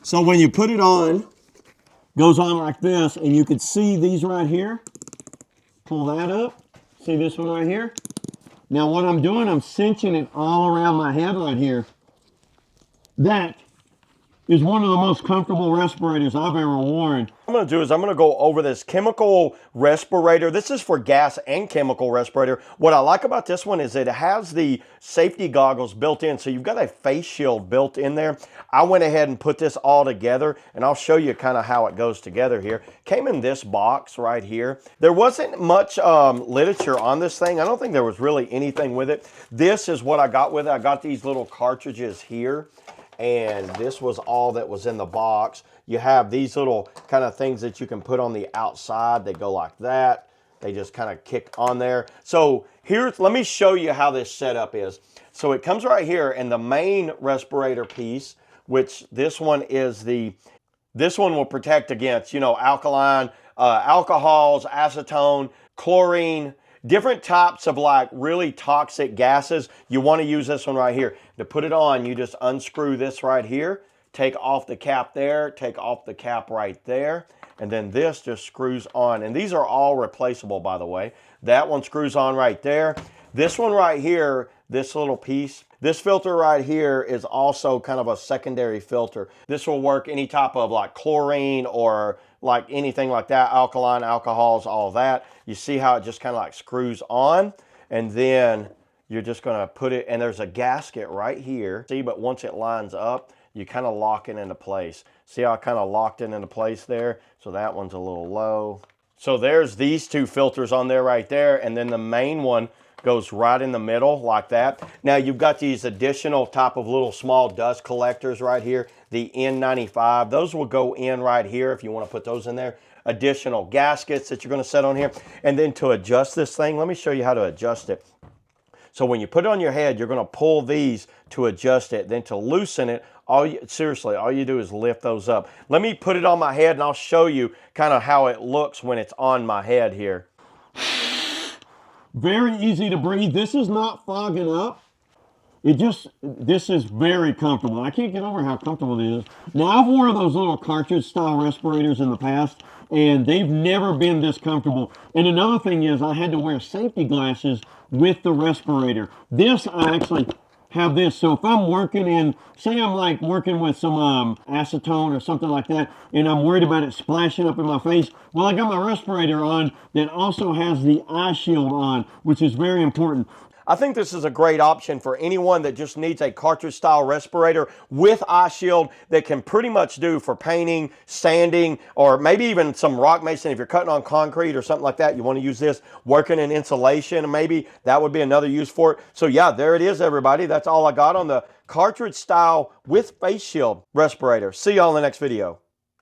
So when you put it on, goes on like this, and you can see these right here. Pull that up. See this one right here? Now what I'm doing, I'm cinching it all around my head right here. That is one of the most comfortable respirators I've ever worn. What I'm going to do is I'm going to go over this chemical respirator. This is for gas and chemical respirator. What I like about this one is it has the safety goggles built in, so you've got a face shield built in there. I went ahead and put this all together, and I'll show you kind of how it goes together here. Came in this box right here. There wasn't much literature on this thing. I don't think there was really anything with it. This is what I got with it. I got these little cartridges here, and this was all that was in the box. You have these little kind of things that you can put on the outside. They go like that. They just kind of kick on there. So let me show you how this setup is. So it comes right here, and the main respirator piece, which this one will protect against, alkaline, alcohols, acetone, chlorine, different types of like really toxic gases. You want to use this one right here. To put it on, you just unscrew this right here, take off the cap there, take off the cap right there, and then this just screws on. And these are all replaceable, by the way. That one screws on right there. This one right here, this little piece, this filter right here is also kind of a secondary filter. This will work any type of like chlorine or like anything like that, alkaline, alcohols, all that. You see how it just kind of like screws on, and then you're just gonna put it, and there's a gasket right here. See, but once it lines up, you kind of lock it into place. See how I kind of locked it into place there? So that one's a little low. So there's these two filters on there right there, and then the main one goes right in the middle like that. Now you've got these additional type of little small dust collectors right here, the N95. Those will go in right here if you want to put those in there. Additional gaskets that you're going to set on here. And then to adjust this thing, let me show you how to adjust it. So when you put it on your head, you're going to pull these to adjust it. Then to loosen it, seriously, all you do is lift those up. Let me put it on my head, and I'll show you kind of how it looks when it's on my head here. Very easy to breathe. This is not fogging up. This is very comfortable. I can't get over how comfortable it is. Now, I've worn those little cartridge style respirators in the past, and they've never been this comfortable. And another thing is I had to wear safety glasses with the respirator. This, I actually have this. So if I'm working in, say I'm like working with some acetone or something like that, and I'm worried about it splashing up in my face, well, I got my respirator on that also has the eye shield on, which is very important. I think this is a great option for anyone that just needs a cartridge style respirator with eye shield that can pretty much do for painting, sanding, or maybe even some rock mason. If you're cutting on concrete or something like that, you want to use this, working in insulation, maybe that would be another use for it. So yeah, there it is, everybody. That's all I got on the cartridge style with face shield respirator. See y'all in the next video.